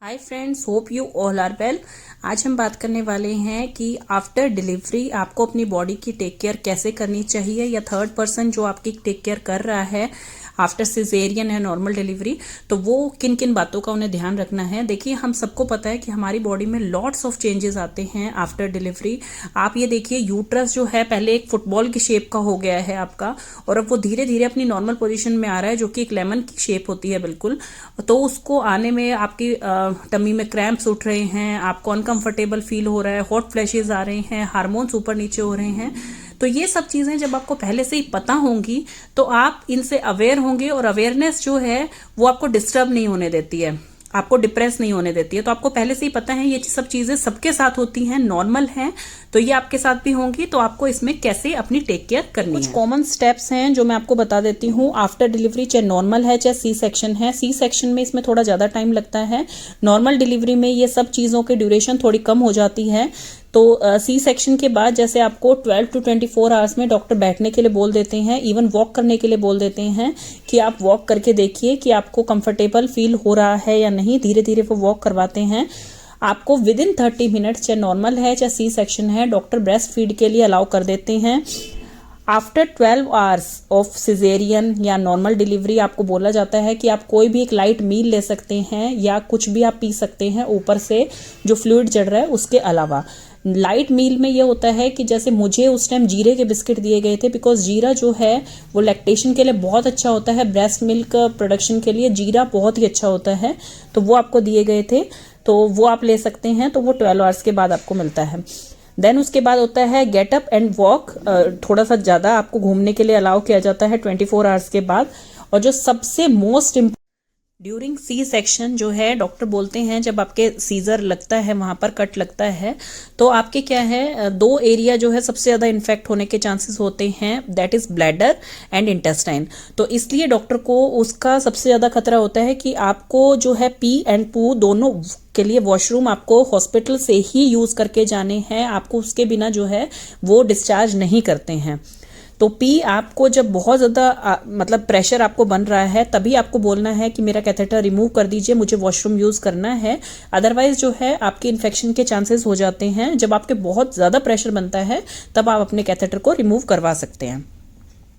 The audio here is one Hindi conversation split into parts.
Hi friends, hope you all are well. आज हम बात करने वाले हैं कि आफ्टर डिलीवरी आपको अपनी बॉडी की टेक केयर कैसे करनी चाहिए, या थर्ड पर्सन जो आपकी टेक केयर कर रहा है आफ्टर सिजेरियन या नॉर्मल डिलीवरी, तो वो किन किन बातों का उन्हें ध्यान रखना है। देखिए, हम सबको पता है कि हमारी बॉडी में लॉट्स ऑफ चेंजेस आते हैं आफ्टर डिलीवरी। आप ये देखिए, यूट्रस जो है पहले एक फुटबॉल की शेप का हो गया है आपका, और अब वो धीरे धीरे अपनी नॉर्मल पोजीशन में आ रहा है, जो कि एक लेमन की शेप होती है बिल्कुल। तो उसको आने में आपकी टमी में क्रैम्प्स उठ रहे हैं, आपको अनकंफर्टेबल फील हो रहा है, हॉट फ्लैशेस आ रहे हैं, हार्मोन्स ऊपर नीचे हो रहे हैं। तो ये सब चीजें जब आपको पहले से ही पता होंगी तो आप इनसे अवेयर होंगे, और अवेयरनेस जो है वो आपको डिस्टर्ब नहीं होने देती है, आपको डिप्रेस नहीं होने देती है। तो आपको पहले से ही पता है ये सब चीजें सबके साथ होती हैं, नॉर्मल हैं, तो ये आपके साथ भी होंगी। तो आपको इसमें कैसे अपनी टेक केयर करनी है, कुछ कॉमन स्टेप्स हैं जो मैं आपको बता देती हूँ आफ्टर डिलीवरी। चाहे नॉर्मल है चाहे सी सेक्शन है, सी सेक्शन में इसमें थोड़ा ज्यादा टाइम लगता है, नॉर्मल डिलीवरी में ये सब चीजों की ड्यूरेशन थोड़ी कम हो जाती है। तो सी सेक्शन के बाद जैसे आपको 12 to 24 आवर्स में डॉक्टर बैठने के लिए बोल देते हैं, इवन वॉक करने के लिए बोल देते हैं कि आप वॉक करके देखिए कि आपको कंफर्टेबल फील हो रहा है या नहीं। धीरे धीरे वो वॉक करवाते हैं आपको। विद इन 30 मिनट्स, चाहे नॉर्मल है चाहे सी सेक्शन है, डॉक्टर ब्रेस्ट फीड के लिए अलाउ कर देते हैं। आफ्टर 12 आवर्स ऑफ सिजेरियन या नॉर्मल डिलीवरी आपको बोला जाता है कि आप कोई भी एक लाइट मील ले सकते हैं, या कुछ भी आप पी सकते हैं ऊपर से जो फ्लूइड चढ़ रहा है उसके अलावा। लाइट मील में ये होता है कि जैसे मुझे उस टाइम जीरे के बिस्किट दिए गए थे, बिकॉज जीरा जो है वो लैक्टेशन के लिए बहुत अच्छा होता है, ब्रेस्ट मिल्क प्रोडक्शन के लिए जीरा बहुत ही अच्छा होता है, तो वो आपको दिए गए थे, तो वो आप ले सकते हैं। तो वो 12 आवर्स के बाद आपको मिलता है। देन उसके बाद होता है गेट अप एंड वॉक, थोड़ा सा ज्यादा आपको घूमने के लिए अलाउ किया जाता है 24 आवर्स के बाद। और जो सबसे मोस्ट ड्यूरिंग सी सेक्शन जो है, डॉक्टर बोलते हैं जब आपके सीजर लगता है, वहां पर कट लगता है, तो आपके क्या है, दो एरिया जो है सबसे ज्यादा इन्फेक्ट होने के चांसेस होते हैं, that is bladder and intestine. तो इसलिए डॉक्टर को उसका सबसे ज्यादा खतरा होता है कि आपको जो है पी एंड पू दोनों के लिए वॉशरूम आपको हॉस्पिटल से ही यूज करके जाने हैं, आपको उसके बिना जो है वो डिस्चार्ज नहीं करते हैं। तो पी आपको जब बहुत ज़्यादा मतलब प्रेशर आपको बन रहा है, तभी आपको बोलना है कि मेरा कैथेटर रिमूव कर दीजिए, मुझे वॉशरूम यूज़ करना है। अदरवाइज जो है आपके इन्फेक्शन के चांसेस हो जाते हैं। जब आपके बहुत ज़्यादा प्रेशर बनता है तब आप अपने कैथेटर को रिमूव करवा सकते हैं।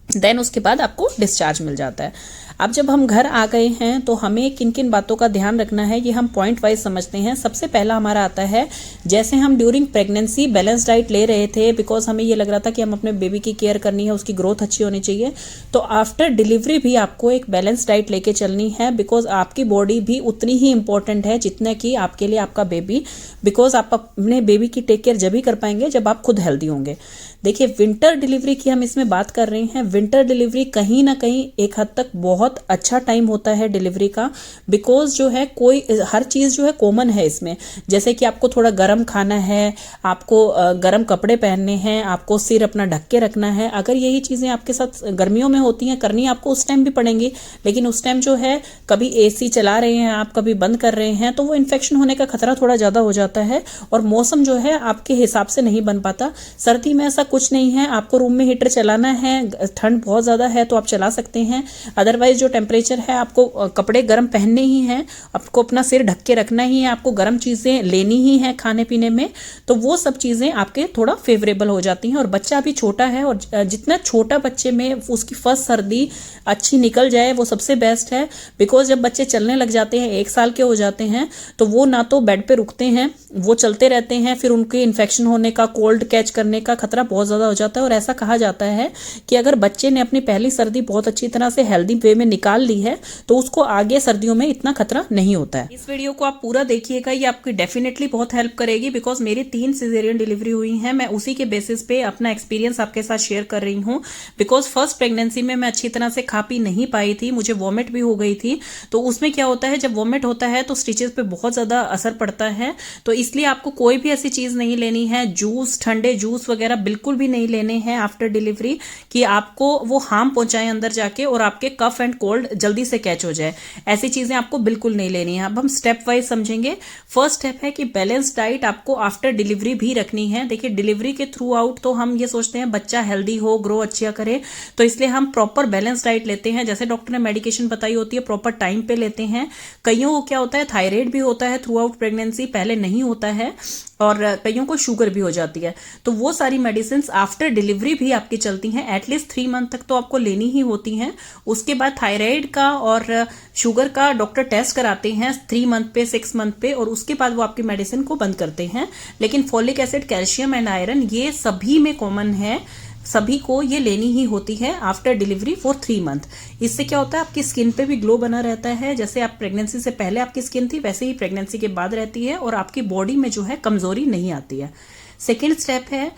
देन उसके बाद आपको डिस्चार्ज मिल जाता है। अब जब हम घर आ गए हैं तो हमें किन किन बातों का ध्यान रखना है, ये हम पॉइंट वाइज समझते हैं। सबसे पहला हमारा आता है, जैसे हम ड्यूरिंग प्रेगनेंसी बैलेंस डाइट ले रहे थे, बिकॉज हमें ये लग रहा था कि हम अपने बेबी की केयर करनी है, उसकी ग्रोथ अच्छी होनी चाहिए, तो आफ्टर डिलीवरी भी आपको एक बैलेंस डाइट लेके चलनी है, बिकॉज आपकी बॉडी भी उतनी ही इंपॉर्टेंट है जितना कि आपके लिए आपका बेबी। बिकॉज आप अपने बेबी की टेक केयर जब ही कर पाएंगे जब आप खुद हेल्दी होंगे। देखिए, विंटर डिलीवरी की हम इसमें बात कर रहे हैं। विंटर डिलीवरी कहीं ना कहीं एक हद तक बहुत अच्छा टाइम होता है डिलीवरी का, बिकॉज जो है कोई हर चीज जो है कॉमन है इसमें। जैसे कि आपको थोड़ा गर्म खाना है, आपको गर्म कपड़े पहनने हैं, आपको सिर अपना ढक के रखना है। अगर यही चीजें आपके साथ गर्मियों में होती हैं, करनी आपको उस टाइम भी पड़ेंगी, लेकिन उस टाइम जो है कभी एसी चला रहे हैं आप, कभी बंद कर रहे हैं, तो वो इन्फेक्शन होने का खतरा थोड़ा ज्यादा हो जाता है, और मौसम जो है आपके हिसाब से नहीं बन पाता। सर्दी में ऐसा कुछ नहीं है, आपको रूम में हीटर चलाना है, ठंड बहुत ज्यादा है तो आप चला सकते हैं। अदरवाइज जो टेम्परेचर है, आपको कपड़े गर्म पहनने ही हैं, आपको अपना सिर ढक के रखना ही है, आपको गर्म चीजें लेनी ही है खाने पीने में, तो वो सब चीजें आपके थोड़ा फेवरेबल हो जाती हैं। और बच्चा भी छोटा है, और जितना छोटा बच्चे में उसकी फर्स्ट सर्दी अच्छी निकल जाए वो सबसे बेस्ट है। बिकॉज जब बच्चे चलने लग जाते हैं, 1 साल के हो जाते हैं, तो वो ना तो बेड पे रुकते हैं, वो चलते रहते हैं, फिर उनके इन्फेक्शन होने का, कोल्ड कैच करने का खतरा बहुत ज्यादा हो जाता है। और ऐसा कहा जाता है कि अगर बच्चे ने अपनी पहली सर्दी बहुत अच्छी तरह से हेल्दी वे में निकाल ली है तो उसको आगे सर्दियों में इतना खतरा नहीं होता है। इस वीडियो को आप पूरा देखिएगा, ये आपकी डेफिनेटली बहुत हेल्प करेगी, बिकॉज मेरी 3 सिजेरियन डिलीवरी हुई है। मैं उसी के बेसिस पे अपना एक्सपीरियंस आपके साथ शेयर कर रही हूँ। बिकॉज फर्स्ट प्रेगनेंसी में मैं अच्छी तरह से खा पी नहीं पाई थी, मुझे वॉमिट भी हो गई थी। तो उसमें क्या होता है, जब वॉमिट होता है तो स्टिचेस पे बहुत ज्यादा असर पड़ता है। तो इसलिए आपको कोई भी ऐसी चीज नहीं लेनी है, जूस, ठंडे जूस वगैरह बिल्कुल बिल्कुल भी नहीं लेने हैं आफ्टर डिलीवरी कि आपको वो हार्म पहुंचाए अंदर जाके और आपके कफ एंड कोल्ड जल्दी से कैच हो जाए। ऐसी चीजें आपको बिल्कुल नहीं लेनी है। अब हम स्टेप वाइज समझेंगे। फर्स्ट स्टेप है कि बैलेंस डाइट आपको आफ्टर डिलीवरी भी रखनी है। देखिए डिलीवरी के थ्रू आउट तो हम ये सोचते हैं बच्चा हेल्दी हो, ग्रो अच्छा करे, तो इसलिए हम प्रॉपर बैलेंस डाइट लेते हैं। जैसे डॉक्टर ने मेडिकेशन बताई होती है प्रॉपर टाइम पे लेते हैं। कईयों को क्या होता है थायराइड भी होता है थ्रू आउट प्रेगनेंसी, पहले नहीं होता है, और कईयों को शुगर भी हो जाती है। तो वो सारी मेडिसिन आफ्टर डिलीवरी भी आपकी चलती हैं। एटलीस्ट 3 मंथ तक तो आपको लेनी ही होती हैं। उसके बाद थायराइड का और शुगर का डॉक्टर टेस्ट कराते हैं 3 मंथ पे, 6 मंथ पे, और उसके बाद वो आपकी मेडिसिन को बंद करते हैं। लेकिन folic acid, calcium and iron ये सभी में कॉमन है, सभी को ये लेनी ही होती है आफ्टर डिलीवरी फॉर 3 मंथ। इससे क्या होता है आपकी स्किन पे भी ग्लो बना रहता है। जैसे आप प्रेगनेंसी से पहले आपकी स्किन थी वैसे ही प्रेगनेंसी के बाद रहती है, और आपकी बॉडी में जो है कमजोरी नहीं आती है। सेकेंड स्टेप है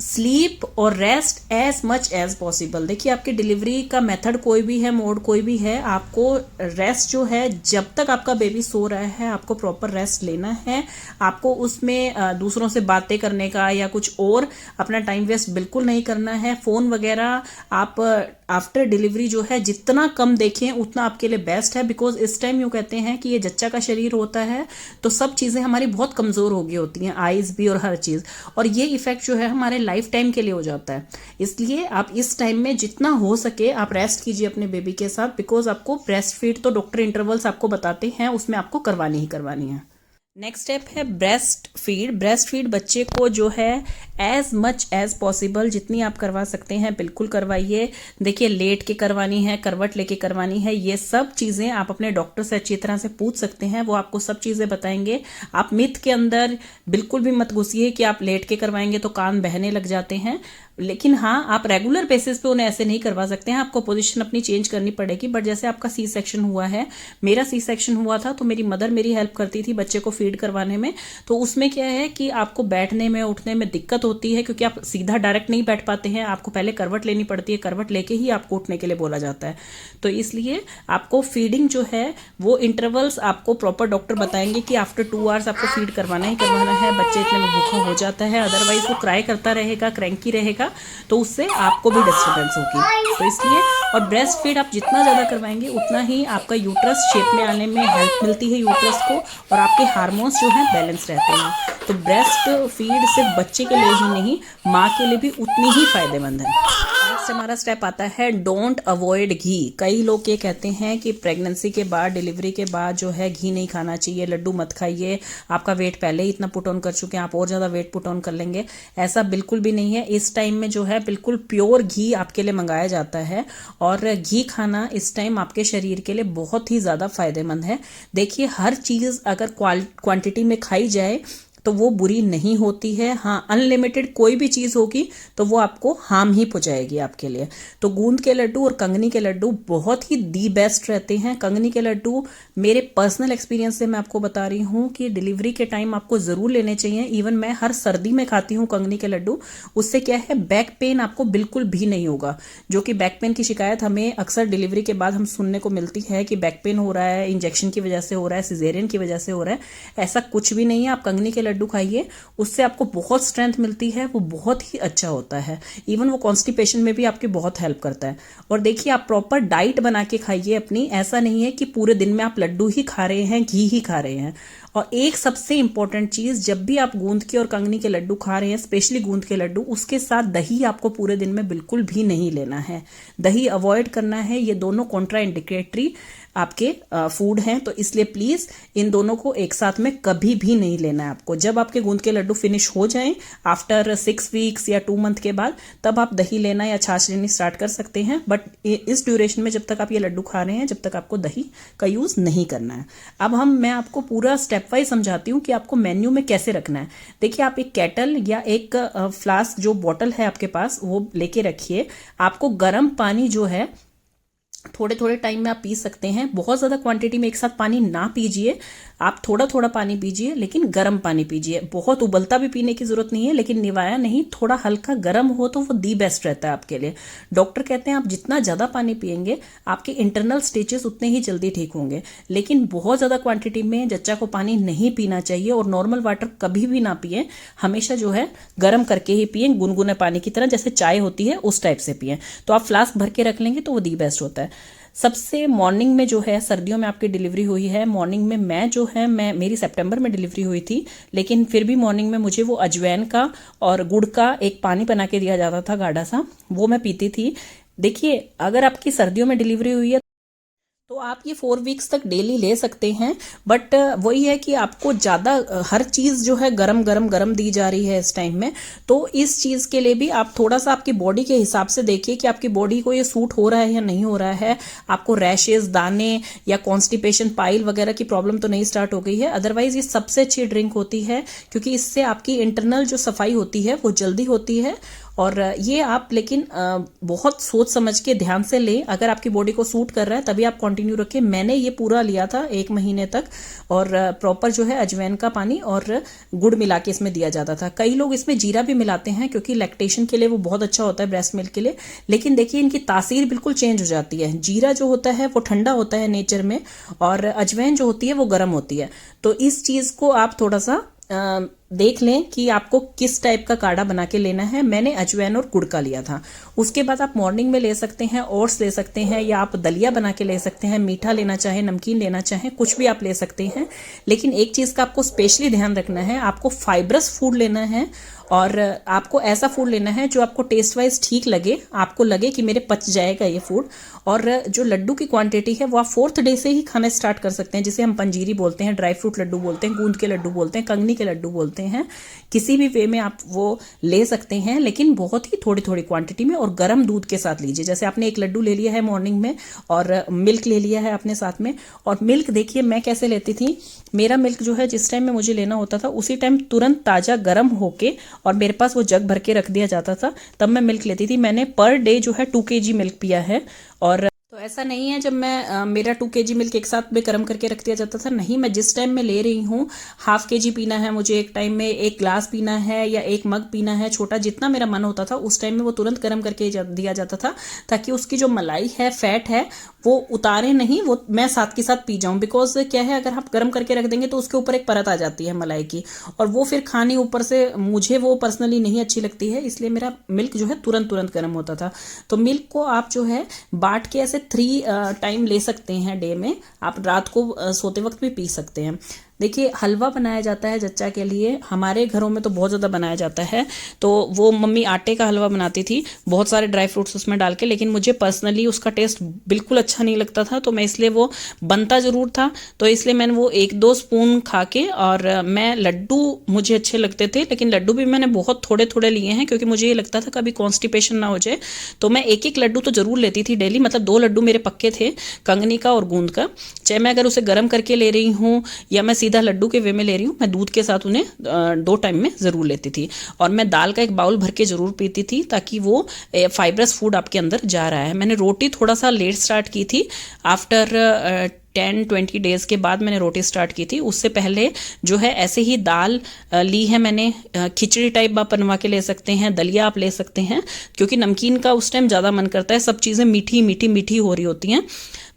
स्लीप और rest as much as possible. देखिए आपकी डिलीवरी का मेथड कोई भी है, मोड कोई भी है, आपको रेस्ट जो है जब तक आपका बेबी सो रहा है आपको प्रॉपर रेस्ट लेना है। आपको उसमें दूसरों से बातें करने का या कुछ और अपना टाइम वेस्ट बिल्कुल नहीं करना है। फोन वगैरह आप आफ्टर डिलीवरी जो है जितना कम देखें उतना आपके लिए बेस्ट है। बिकॉज इस टाइम यूँ कहते हैं कि ये जच्चा का शरीर होता है तो सब चीज़ें हमारी बहुत कमज़ोर हो गई होती हैं, आइज़ भी और हर चीज़, और ये इफेक्ट जो है हमारे लाइफ टाइम के लिए हो जाता है। इसलिए आप इस टाइम में जितना हो सके आप रेस्ट कीजिए अपने बेबी के साथ। बिकॉज आपको ब्रेस्ट फीड तो डॉक्टर इंटरवल्स आपको बताते हैं उसमें आपको करवानी ही करवानी है। नेक्स्ट स्टेप है ब्रेस्ट फीड। ब्रेस्ट फीड बच्चे को जो है एज मच एज पॉसिबल जितनी आप करवा सकते हैं बिल्कुल करवाइए। देखिए लेट के करवानी है, करवट लेके करवानी है, ये सब चीज़ें आप अपने डॉक्टर से अच्छी तरह से पूछ सकते हैं, वो आपको सब चीज़ें बताएंगे। आप मिथ के अंदर बिल्कुल भी मत घुसिए कि आप लेट के करवाएंगे तो कान बहने लग जाते हैं। लेकिन हाँ आप रेगुलर बेसिस पे उन्हें ऐसे नहीं करवा सकते हैं, आपको पोजीशन अपनी चेंज करनी पड़ेगी। बट जैसे आपका सी सेक्शन हुआ है, मेरा सी सेक्शन हुआ था तो मेरी मदर मेरी हेल्प करती थी बच्चे को फीड करवाने में। तो उसमें क्या है कि आपको बैठने में उठने में दिक्कत होती है क्योंकि आप सीधा डायरेक्ट नहीं बैठ पाते हैं, आपको पहले करवट लेनी पड़ती है, करवट लेके ही आपको उठने के लिए बोला जाता है। तो इसलिए आपको फीडिंग जो है वो इंटरवल्स आपको प्रॉपर डॉक्टर बताएंगे कि आफ्टर 2 आवर्स आपको फीड करवाना ही करवाना है। बच्चे इतने में भूखा हो जाता है, अदरवाइज वो क्राई करता रहेगा, क्रैंकी रहेगा, तो उससे आपको भी डिस्टर्बेंस होगी। तो इसलिए और ब्रेस्ट फीड आप जितना ज़्यादा करवाएंगे उतना ही आपका यूट्रस शेप में आने में हेल्प मिलती है यूट्रस को, और आपके हार्मोन्स जो हैं बैलेंस रहते हैं। तो ब्रेस्ट फीड सिर्फ बच्चे के लिए ही नहीं माँ के लिए भी उतनी ही फायदेमंद है। नेक्स्ट हमारा स्टेप आता है डोंट अवॉइड घी। कई लोग ये कहते हैं कि प्रेगनेंसी के बाद, डिलीवरी के बाद जो है घी नहीं खाना चाहिए, लड्डू मत खाइए, आपका वेट पहले ही इतना पुट ऑन कर चुके हैं, आप और ज़्यादा वेट पुट ऑन कर लेंगे। ऐसा बिल्कुल भी नहीं है। इस टाइम में जो है बिल्कुल प्योर घी आपके लिए मंगाया जाता है, और घी खाना इस टाइम आपके शरीर के लिए बहुत ही ज़्यादा फायदेमंद है। देखिए हर चीज़ अगर क्वांटिटी में खाई जाए तो वो बुरी नहीं होती है। हाँ अनलिमिटेड कोई भी चीज़ होगी तो वो आपको हार्म ही पहुंचाएगी आपके लिए। तो गूंद के लड्डू और कंगनी के लड्डू बहुत ही दी बेस्ट रहते हैं। कंगनी के लड्डू मेरे पर्सनल एक्सपीरियंस से मैं आपको बता रही हूँ कि डिलीवरी के टाइम आपको ज़रूर लेने चाहिए। इवन मैं हर सर्दी में खाती हूँ कंगनी के लड्डू। उससे क्या है बैक पेन आपको बिल्कुल भी नहीं होगा, जो कि बैक पेन की शिकायत हमें अक्सर डिलीवरी के बाद हम सुनने को मिलती है कि बैक पेन हो रहा है, इंजेक्शन की वजह से हो रहा है, सिजेरियन की वजह से हो रहा है। ऐसा कुछ भी नहीं है। आप कंगनी के लड्डू खाइए, उससे आपको बहुत स्ट्रेंथ मिलती है, वो बहुत ही अच्छा होता है। इवन वो कॉन्स्टिपेशन में भी आपकी बहुत हेल्प करता है। और देखिए आप प्रॉपर डाइट बना के खाइए अपनी। ऐसा नहीं है कि पूरे दिन में आप लड्डू ही खा रहे हैं, घी ही खा रहे हैं। और एक सबसे इंपॉर्टेंट चीज, जब भी आप गूंद के और कंगनी के लड्डू खा रहे हैं, स्पेशली गूंद के लड्डू, उसके साथ दही आपको पूरे दिन में बिल्कुल भी नहीं लेना है। दही अवॉइड करना है। ये दोनों कॉन्ट्रा इंडिकेटरी आपके फूड हैं, तो इसलिए प्लीज इन दोनों को एक साथ में कभी भी नहीं लेना है आपको। जब आपके गूंद के लड्डू फिनिश हो जाएं आफ्टर 6 वीक्स या 2 मंथ के बाद, तब आप दही लेना या छाछ लेनी स्टार्ट कर सकते हैं। बट इस ड्यूरेशन में जब तक आप ये लड्डू खा रहे हैं, जब तक आपको दही का यूज नहीं करना है। अब मैं आपको पूरा स्टेप वाइज समझाती हूँ कि आपको मेन्यू में कैसे रखना है। देखिए आप एक केटल या एक फ्लास्क जो बॉटल है आपके पास वो लेके रखिए। आपको गर्म पानी जो है थोड़े थोड़े टाइम में आप पी सकते हैं। बहुत ज़्यादा क्वांटिटी में एक साथ पानी ना पीजिए, आप थोड़ा थोड़ा पानी पीजिए, लेकिन गर्म पानी पीजिए। बहुत उबलता भी पीने की जरूरत नहीं है, लेकिन निवाया नहीं, थोड़ा हल्का गर्म हो तो वो दी बेस्ट रहता है आपके लिए। डॉक्टर कहते हैं आप जितना ज़्यादा पानी पिएंगे आपके इंटरनल स्टेजेस उतने ही जल्दी ठीक होंगे। लेकिन बहुत ज़्यादा क्वांटिटी में जच्चा को पानी नहीं पीना चाहिए, और नॉर्मल वाटर कभी भी ना पिए, हमेशा जो है गर्म करके ही पिए, गुनगुने पानी की तरह, जैसे चाय होती है उस टाइप से पिए। तो आप फ्लास्क भर के रख लेंगे तो वो दी बेस्ट होता है। सबसे मॉर्निंग में जो है, सर्दियों में आपकी डिलीवरी हुई है, मॉर्निंग में मैं जो है, मेरी सितंबर में डिलीवरी हुई थी, लेकिन फिर भी मॉर्निंग में मुझे वो अजवैन का और गुड़ का एक पानी बना के दिया जाता था गाढ़ा सा, वो मैं पीती थी। देखिए, अगर आपकी सर्दियों में डिलीवरी हुई है तो आप ये 4 वीक्स तक डेली ले सकते हैं, बट वही है कि आपको ज़्यादा हर चीज़ जो है गरम गरम गरम दी जा रही है इस टाइम में। तो इस चीज़ के लिए भी आप थोड़ा सा आपकी बॉडी के हिसाब से देखिए कि आपकी बॉडी को ये सूट हो रहा है या नहीं हो रहा है। आपको रैशेज, दाने या कॉन्स्टिपेशन, पाइल वगैरह की प्रॉब्लम तो नहीं स्टार्ट हो गई है। अदरवाइज ये सबसे अच्छी ड्रिंक होती है, क्योंकि इससे आपकी इंटरनल जो सफाई होती है वो जल्दी होती है। और ये आप लेकिन बहुत सोच समझ के ध्यान से लें। अगर आपकी बॉडी को सूट कर रहा है तभी आप कंटिन्यू रखें। मैंने ये पूरा लिया था 1 महीने तक, और प्रॉपर जो है अजवैन का पानी और गुड़ मिला के इसमें दिया जाता था। कई लोग इसमें जीरा भी मिलाते हैं, क्योंकि लैक्टेशन के लिए वो बहुत अच्छा होता है, ब्रेस्ट मिल्क के लिए। लेकिन देखिए, इनकी तासीर बिल्कुल चेंज हो जाती है। जीरा जो होता है वो ठंडा होता है नेचर में, और अजवैन जो होती है वो गर्म होती है। तो इस चीज को आप थोड़ा सा देख लें कि आपको किस टाइप का काढ़ा बना के लेना है। मैंने अजवैन और गुड़ का लिया था। उसके बाद आप मॉर्निंग में ले सकते हैं, ओट्स ले सकते हैं, या आप दलिया बना के ले सकते हैं। मीठा लेना चाहे, नमकीन लेना चाहे, कुछ भी आप ले सकते हैं। लेकिन एक चीज का आपको स्पेशली ध्यान रखना है, आपको फाइब्रस फूड लेना है, और आपको ऐसा फूड लेना है जो आपको टेस्ट वाइज ठीक लगे, आपको लगे कि मेरे पच जाएगा ये फूड। और जो लड्डू की क्वांटिटी है वो आप 4th डे से ही खाना स्टार्ट कर सकते हैं, जिसे हम पंजीरी बोलते हैं, ड्राई फ्रूट लड्डू बोलते हैं, गूंद के लड्डू बोलते हैं, कंगनी के लड्डू बोलते हैं। किसी भी वे में आप वो ले सकते हैं, लेकिन बहुत ही थोड़ी थोड़ी क्वांटिटी में, और गर्म दूध के साथ लीजिए। जैसे आपने एक लड्डू ले लिया है मॉर्निंग में, और मिल्क ले लिया है अपने साथ में। और मिल्क देखिए मैं कैसे लेती थी, मेरा मिल्क जो है जिस टाइम में मुझे लेना होता था उसी टाइम तुरंत ताजा गर्म होके, और मेरे पास वो जग भर के रख दिया जाता था, तब मैं मिल्क लेती थी। मैंने पर डे जो है 2 kg मिल्क पिया है। और तो ऐसा नहीं है जब मैं मेरा 2 kg मिल्क एक साथ में गर्म करके रख दिया जाता था, नहीं, मैं जिस टाइम में ले रही हूँ, ½ kg पीना है मुझे एक टाइम में, 1 ग्लास पीना है या 1 मग पीना है, छोटा जितना मेरा मन होता था उस टाइम में वो तुरंत गर्म करके दिया जाता था, ताकि उसकी जो मलाई है, फैट है, वो उतारे नहीं, वो मैं साथ के साथ पी जाऊं। बिकॉज क्या है, अगर आप गर्म करके रख देंगे तो उसके ऊपर एक परत आ जाती है मलाई की, और वो फिर खाने ऊपर से मुझे वो पर्सनली नहीं अच्छी लगती है, इसलिए मेरा मिल्क जो है तुरंत तुरंत गर्म होता था। तो मिल्क को आप जो है बांट के ऐसे 3 टाइम ले सकते हैं डे में। आप रात को सोते वक्त भी पी सकते हैं। देखिए, हलवा बनाया जाता है जच्चा के लिए, हमारे घरों में तो बहुत ज़्यादा बनाया जाता है। तो वो मम्मी आटे का हलवा बनाती थी, बहुत सारे ड्राई फ्रूट्स उसमें डाल के, लेकिन मुझे पर्सनली उसका टेस्ट बिल्कुल अच्छा नहीं लगता था। तो मैं इसलिए, वो बनता ज़रूर था तो इसलिए मैंने वो 1-2 स्पून खा के, और मैं लड्डू मुझे अच्छे लगते थे, लेकिन लड्डू भी मैंने बहुत थोड़े थोड़े लिए हैं, क्योंकि मुझे ये लगता था कभी कॉन्स्टिपेशन ना हो जाए। तो मैं 1-1 लड्डू तो ज़रूर लेती थी डेली, मतलब 2 लड्डू मेरे पक्के थे, कंगनी का और गूंद का। चाहे मैं अगर उसे गर्म करके ले रही हूँ या मैं सीधा लड्डू के वे में ले रही हूँ, मैं दूध के साथ उन्हें 2 टाइम में ज़रूर लेती थी। और मैं दाल का एक बाउल भर के ज़रूर पीती थी, ताकि वो फाइब्रस फूड आपके अंदर जा रहा है। मैंने रोटी थोड़ा सा लेट स्टार्ट की थी, आफ्टर 10-20 डेज के बाद मैंने रोटी स्टार्ट की थी। उससे पहले जो है ऐसे ही दाल ली है मैंने, खिचड़ी टाइप आप बनवा के ले सकते हैं, दलिया आप ले सकते हैं, क्योंकि नमकीन का उस टाइम ज़्यादा मन करता है, सब चीज़ें मीठी मीठी मीठी हो रही होती हैं।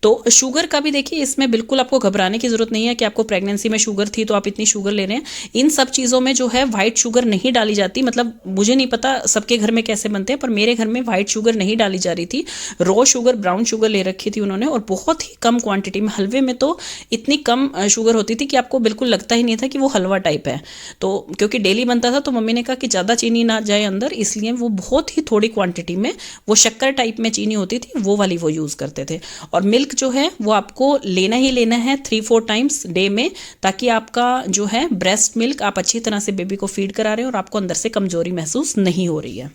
तो शुगर का भी देखिए, इसमें बिल्कुल आपको घबराने की जरूरत नहीं है कि आपको प्रेगनेंसी में शुगर थी तो आप इतनी शुगर ले रहे हैं। इन सब चीज़ों में जो है व्हाइट शुगर नहीं डाली जाती, मतलब मुझे नहीं पता सबके घर में कैसे बनते हैं, पर मेरे घर में व्हाइट शुगर नहीं डाली जा रही थी। रॉ शुगर, ब्राउन शुगर ले रखी थी उन्होंने, और बहुत ही कम क्वांटिटी में। हलवे में तो इतनी कम शुगर होती थी कि आपको बिल्कुल लगता ही नहीं था कि वो हलवा टाइप है। तो क्योंकि डेली बनता था तो मम्मी ने कहा कि ज़्यादा चीनी ना जाए अंदर, इसलिए वो बहुत ही थोड़ी क्वांटिटी में, वो शक्कर टाइप में चीनी होती थी वो वाली वो यूज़ करते थे। और मिल्क जो है वो आपको लेना ही लेना है 3-4 टाइम्स डे में, ताकि आपका जो है ब्रेस्ट मिल्क आप अच्छी तरह से बेबी को फीड करा रहे हैं और आपको अंदर से कमजोरी महसूस नहीं हो रही है।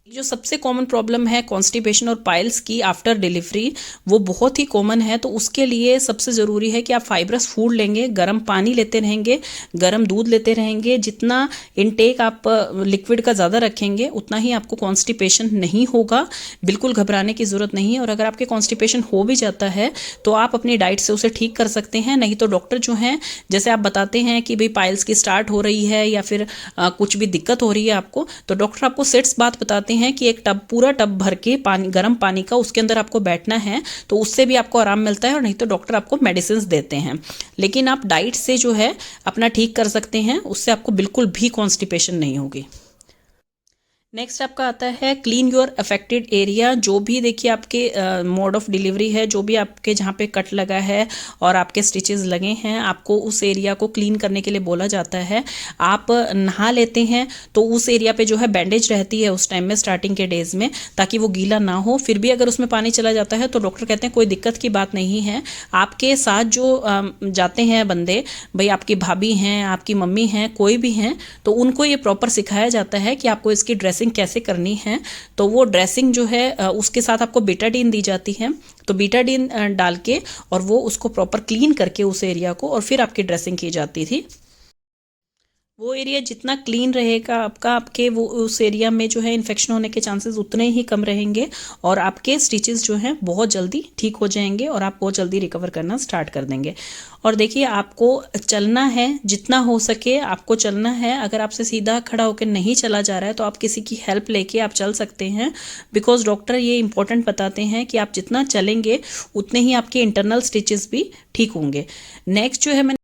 जो सबसे कॉमन प्रॉब्लम है कॉन्स्टिपेशन और पाइल्स की आफ्टर डिलीवरी, वो बहुत ही कॉमन है। तो उसके लिए सबसे ज़रूरी है कि आप फाइब्रस फूड लेंगे, गर्म पानी लेते रहेंगे, गर्म दूध लेते रहेंगे। जितना इनटेक आप लिक्विड का ज़्यादा रखेंगे उतना ही आपको कॉन्स्टिपेशन नहीं होगा। बिल्कुल घबराने की ज़रूरत नहीं है। और अगर आपके कॉन्स्टिपेशन हो भी जाता है तो आप अपनी डाइट से उसे ठीक कर सकते हैं। नहीं तो डॉक्टर जो हैं, जैसे आप बताते हैं कि भाई पाइल्स की स्टार्ट हो रही है या फिर कुछ भी दिक्कत हो रही है आपको, तो डॉक्टर आपको सेट्स बात बताते हैं कि एक टब, पूरा टब भर के पानी, गर्म पानी का, उसके अंदर आपको बैठना है। तो उससे भी आपको आराम मिलता है। और नहीं तो डॉक्टर आपको मेडिसिन देते हैं। लेकिन आप डाइट से जो है अपना ठीक कर सकते हैं, उससे आपको बिल्कुल भी कॉन्स्टिपेशन नहीं होगी। नेक्स्ट आपका आता है क्लीन योर अफेक्टेड एरिया। जो भी देखिए आपके मोड ऑफ डिलीवरी है, जो भी आपके जहाँ पे कट लगा है और आपके स्टिचेस लगे हैं, आपको उस एरिया को क्लीन करने के लिए बोला जाता है। आप नहा लेते हैं तो उस एरिया पे जो है बैंडेज रहती है उस टाइम में, स्टार्टिंग के डेज में, ताकि वो गीला ना हो। फिर भी अगर उसमें पानी चला जाता है तो डॉक्टर कहते हैं कोई दिक्कत की बात नहीं है। आपके साथ जो जाते हैं बंदे, भाई आपकी भाभी हैं, आपकी मम्मी हैं, कोई भी हैं, तो उनको ये प्रॉपर सिखाया जाता है कि आपको इसकी ड्रेसिंग कैसे करनी है। तो वो ड्रेसिंग जो है उसके साथ आपको बीटाडीन दी जाती है। तो बीटाडीन डाल के और वो उसको प्रॉपर क्लीन करके उस एरिया को, और फिर आपकी ड्रेसिंग की जाती थी। वो एरिया जितना क्लीन रहेगा आपका, आपके वो उस एरिया में जो है इन्फेक्शन होने के चांसेस उतने ही कम रहेंगे। और आपके स्टिचेस जो हैं बहुत जल्दी ठीक हो जाएंगे और आप बहुत जल्दी रिकवर करना स्टार्ट कर देंगे। और देखिए, आपको चलना है, जितना हो सके आपको चलना है। अगर आपसे सीधा खड़ा होकर नहीं चला जा रहा है तो आप किसी की हेल्प लेके आप चल सकते हैं। बिकॉज डॉक्टर ये इंपॉर्टेंट बताते हैं कि आप जितना चलेंगे उतने ही आपके इंटरनल स्टिचेस भी ठीक होंगे। नेक्स्ट जो है, मैंने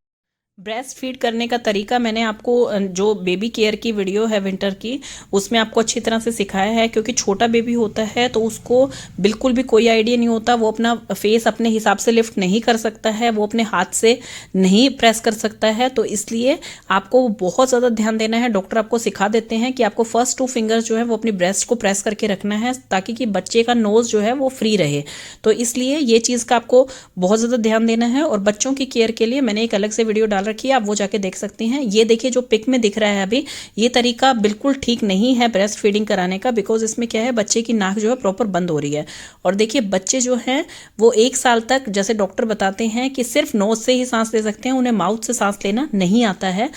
ब्रेस्ट फीड करने का तरीका मैंने आपको जो बेबी केयर की वीडियो है विंटर की, उसमें आपको अच्छी तरह से सिखाया है। क्योंकि छोटा बेबी होता है तो उसको बिल्कुल भी कोई आइडिया नहीं होता। वो अपना फेस अपने हिसाब से लिफ्ट नहीं कर सकता है, वो अपने हाथ से नहीं प्रेस कर सकता है। तो इसलिए आपको बहुत ज़्यादा ध्यान देना है। डॉक्टर आपको सिखा देते हैं कि आपको फर्स्ट 2 फिंगर्स जो है वो अपनी ब्रेस्ट को प्रेस करके रखना है, ताकि कि बच्चे का नोज जो है वो फ्री रहे। तो इसलिए ये चीज़ का आपको बहुत ज़्यादा ध्यान देना है। और बच्चों की केयर के लिए मैंने एक अलग से वीडियो डाल रखी है, आप वो जाके देख सकते हैं। ये देखिए जो पिक में दिख रहा है अभी, ये तरीका बिल्कुल ठीक नहीं है ब्रेस्ट फीडिंग कराने का। बिकॉज इसमें क्या है, बच्चे की नाक जो है प्रॉपर बंद हो रही है। और देखिए बच्चे जो हैं वो 1 साल तक, जैसे डॉक्टर बताते हैं कि सिर्फ नोज से ही सांस ले सकते हैं, उन्हें माउथ से सांस लेना नहीं आता है।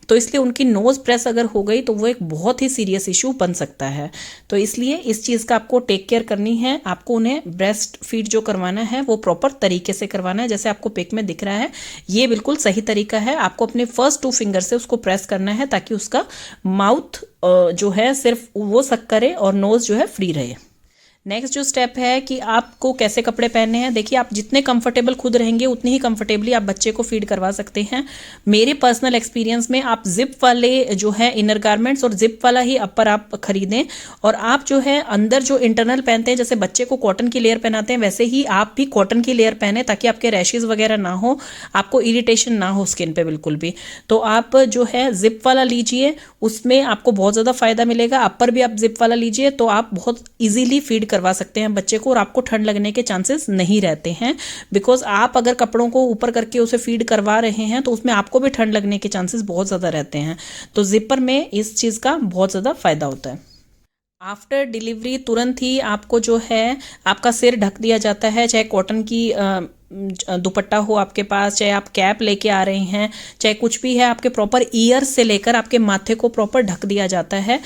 तो इसलिए उनकी नोज प्रेस अगर हो गई तो वो एक बहुत ही सीरियस इशू बन सकता है। तो इसलिए इस चीज़ का आपको टेक केयर करनी है। आपको उन्हें ब्रेस्ट फीड जो करवाना है वो प्रॉपर तरीके से करवाना है। जैसे आपको पिक में दिख रहा है, ये बिल्कुल सही तरीका है। आपको अपने फर्स्ट 2 फिंगर से उसको प्रेस करना है, ताकि उसका माउथ जो है सिर्फ वो सक करे और नोज जो है फ्री रहे। नेक्स्ट जो स्टेप है कि आपको कैसे कपड़े पहनने हैं। देखिए, आप जितने कंफर्टेबल खुद रहेंगे उतनी ही कंफर्टेबली आप बच्चे को फीड करवा सकते हैं। मेरे पर्सनल एक्सपीरियंस में आप जिप वाले जो है इनर गारमेंट्स और जिप वाला ही अपर आप खरीदें। और आप जो है अंदर जो इंटरनल पहनते हैं, जैसे बच्चे को कॉटन की लेयर पहनाते हैं, वैसे ही आप भी कॉटन की लेयर पहने, ताकि आपके रैशेज वगैरह ना हो, आपको इरिटेशन ना हो स्किन पे बिल्कुल भी। तो आप जो है जिप वाला लीजिए, उसमें आपको बहुत ज़्यादा फायदा मिलेगा। अपर भी आप जिप वाला लीजिए तो आप बहुत ईजिली फीड करवा सकते हैं बच्चे को, और आपको ठंड लगने के चांसेस नहीं रहते हैं। बिकॉज आप अगर कपड़ों को ऊपर करके उसे फीड करवा रहे हैं तो उसमें आपको भी ठंड लगने के चांसेस बहुत ज़्यादा रहते हैं। तो जिपर में इस चीज़ का बहुत ज़्यादा फायदा होता है। आफ्टर डिलीवरी तुरंत ही आपको जो है आपका सिर ढक दिया जाता है, चाहे कॉटन की दुपट्टा हो आपके पास, चाहे आप कैप लेके आ रहे हैं, चाहे कुछ भी है, आपके प्रॉपर ईयर से लेकर आपके माथे को प्रॉपर ढक दिया जाता है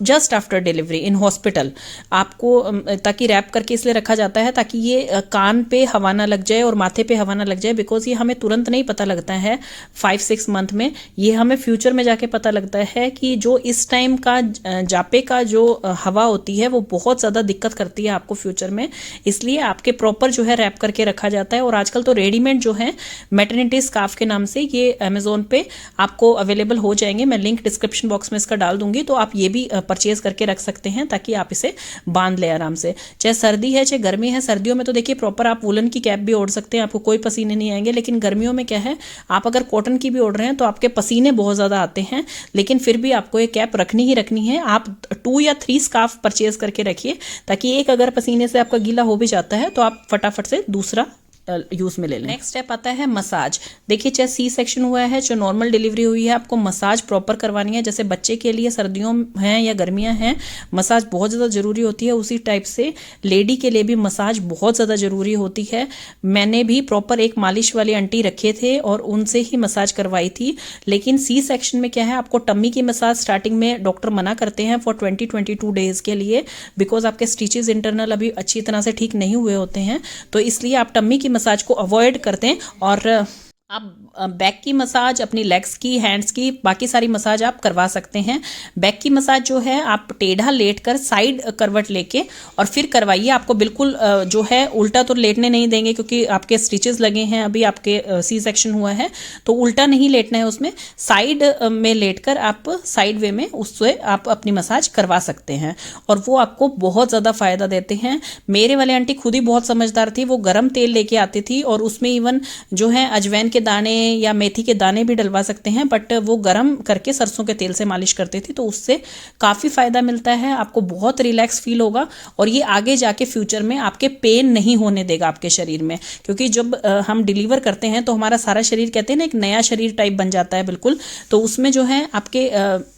just after delivery in hospital. आपको ताकि रैप करके इसलिए रखा जाता है ताकि ये कान पे हवा ना लग जाए और माथे पे हवा ना लग जाए। बिकॉज ये हमें तुरंत नहीं पता लगता है 5-6 मंथ में, ये हमें फ्यूचर में जाके पता लगता है कि जो इस टाइम का जापे का जो हवा होती है वो बहुत ज़्यादा दिक्कत करती है आपको फ्यूचर में। इसलिए आपके प्रॉपर जो है रैप करके रखा जाता है। और आजकल तो रेडीमेड जो है मैटरनिटी स्कार्फ के नाम से ये अमेजोन पे आपको अवेलेबल हो जाएंगे। मैं लिंक डिस्क्रिप्शन बॉक्स में इसका डाल दूंगी, तो आप ये भी परचेज करके रख सकते हैं, ताकि आप इसे बांध ले आराम से। चाहे सर्दी है चाहे गर्मी है, सर्दियों में तो देखिए प्रॉपर आप वुलन की कैप भी ओढ़ सकते हैं, आपको कोई पसीने नहीं आएंगे। लेकिन गर्मियों में क्या है, आप अगर कॉटन की भी ओढ़ रहे हैं तो आपके पसीने बहुत ज़्यादा आते हैं। लेकिन फिर भी आपको ये कैप रखनी ही रखनी है। आप 2 या 3 स्कार्फ परचेज करके रखिए, ताकि एक अगर पसीने से आपका गीला हो भी जाता है तो आप फटाफट से दूसरा यूज में ले लें। नेक्स्ट स्टेप आता है मसाज। देखिए चाहे सी सेक्शन हुआ है, जो नॉर्मल डिलीवरी हुई है, आपको मसाज प्रॉपर करवानी है। जैसे बच्चे के लिए सर्दियों हैं या गर्मियां हैं, मसाज बहुत ज़्यादा ज़रूरी होती है, उसी टाइप से लेडी के लिए भी मसाज बहुत ज़्यादा ज़रूरी होती है। मैंने भी प्रॉपर एक मालिश वाली आंटी रखे थे और उनसे ही मसाज करवाई थी। लेकिन सी सेक्शन में क्या है, आपको टम्मी की मसाज स्टार्टिंग में डॉक्टर मना करते हैं फॉर 20-22 डेज के लिए, बिकॉज आपके स्टिचेस इंटरनल अभी अच्छी तरह से ठीक नहीं हुए होते हैं, तो इसलिए आप टम्मी की मसाज को अवॉइड करते हैं और आप बैक की मसाज, अपनी लेग्स की, हैंड्स की, बाकी सारी मसाज आप करवा सकते हैं। बैक की मसाज जो है आप टेढ़ा लेटकर साइड करवट लेके और फिर करवाइए। आपको बिल्कुल जो है उल्टा तो लेटने नहीं देंगे, क्योंकि आपके स्टिचेस लगे हैं, अभी आपके सी सेक्शन हुआ है, तो उल्टा नहीं लेटना है उसमें, साइड में लेटकर आप साइड वे में उससे आप अपनी मसाज करवा सकते हैं और वो आपको बहुत ज़्यादा फायदा देते हैं। मेरे वाले आंटी खुद ही बहुत समझदार थी, वो गर्म तेल लेके आती थी और उसमें इवन जो है अजवैन के दाने या मेथी के दाने भी डलवा सकते हैं, बट वो गरम करके सरसों के तेल से मालिश करते थे, तो उससे काफ़ी फायदा मिलता है, आपको बहुत रिलैक्स फील होगा और ये आगे जाके फ्यूचर में आपके पेन नहीं होने देगा आपके शरीर में। क्योंकि जब हम डिलीवर करते हैं तो हमारा सारा शरीर, कहते हैं ना, एक नया शरीर टाइप बन जाता है बिल्कुल, तो उसमें जो है आपके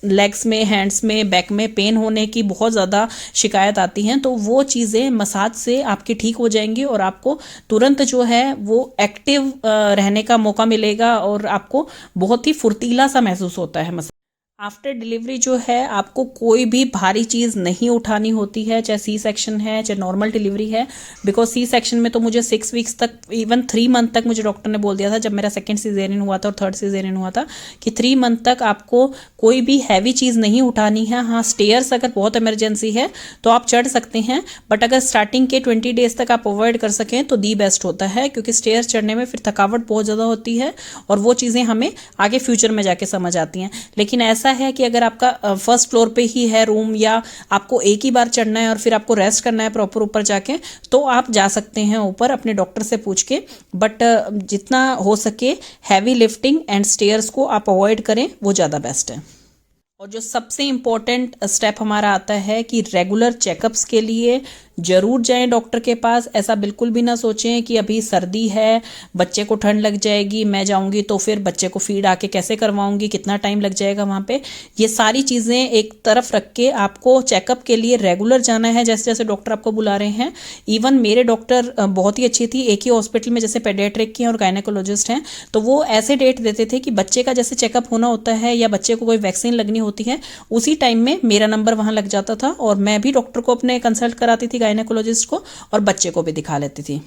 लेग्स में, हैंड्स में, बैक में पेन होने की बहुत ज़्यादा शिकायत आती हैं, तो वो चीज़ें मसाज से आपकी ठीक हो जाएंगी और आपको तुरंत जो है वो एक्टिव रहने का मौका मिलेगा और आपको बहुत ही फुर्तीला सा महसूस होता है। आफ्टर डिलीवरी जो है आपको कोई भी भारी चीज़ नहीं उठानी होती है, चाहे सी सेक्शन है चाहे नॉर्मल डिलीवरी है, बिकॉज सी सेक्शन में तो मुझे 6 वीक्स तक, इवन 3 मंथ तक मुझे डॉक्टर ने बोल दिया था, जब मेरा सेकंड सीजेरियन हुआ था और थर्ड सीजेरियन हुआ था, कि 3 मंथ तक आपको कोई भी हैवी चीज़ नहीं उठानी है। हाँ, स्टेयर्स अगर बहुत इमरजेंसी है तो आप चढ़ सकते हैं, बट अगर स्टार्टिंग के 20 डेज तक आप अवॉइड कर सकें तो दी बेस्ट होता है, क्योंकि स्टेयर्स चढ़ने में फिर थकावट बहुत ज़्यादा होती है और वो चीज़ें हमें आगे फ्यूचर में जाके समझ आती हैं। लेकिन ऐसा है कि अगर आपका फर्स्ट फ्लोर पे ही है रूम, या आपको एक ही बार चढ़ना है और फिर आपको रेस्ट करना है प्रॉपर ऊपर जाके, तो आप जा सकते हैं ऊपर अपने डॉक्टर से पूछ के, बट जितना हो सके हैवी लिफ्टिंग एंड स्टेयर्स को आप अवॉइड करें, वो ज़्यादा बेस्ट है। और जो सबसे इम्पोर्टेंट स्टेप हमारा आता है कि रेगुलर चेकअप्स के लिए जरूर जाएं डॉक्टर के पास। ऐसा बिल्कुल भी ना सोचें कि अभी सर्दी है, बच्चे को ठंड लग जाएगी, मैं जाऊंगी तो फिर बच्चे को फीड आके कैसे करवाऊंगी, कितना टाइम लग जाएगा वहाँ पे। ये सारी चीज़ें एक तरफ रख के आपको चेकअप के लिए रेगुलर जाना है, जैसे जैसे डॉक्टर आपको बुला रहे हैं। इवन मेरे डॉक्टर बहुत ही अच्छी थी, एक ही हॉस्पिटल में जैसे पेडियाट्रिक की और गायनेकोलॉजिस्ट हैं, तो वो ऐसे डेट देते थे कि बच्चे का जैसे चेकअप होना होता है या बच्चे को कोई वैक्सीन लगनी होती है, उसी टाइम में मेरा नंबर वहाँ लग जाता था और मैं भी डॉक्टर को अपने कंसल्ट कराती थी, गायनेकोलॉजिस्ट को, और बच्चे को भी दिखा लेती थी।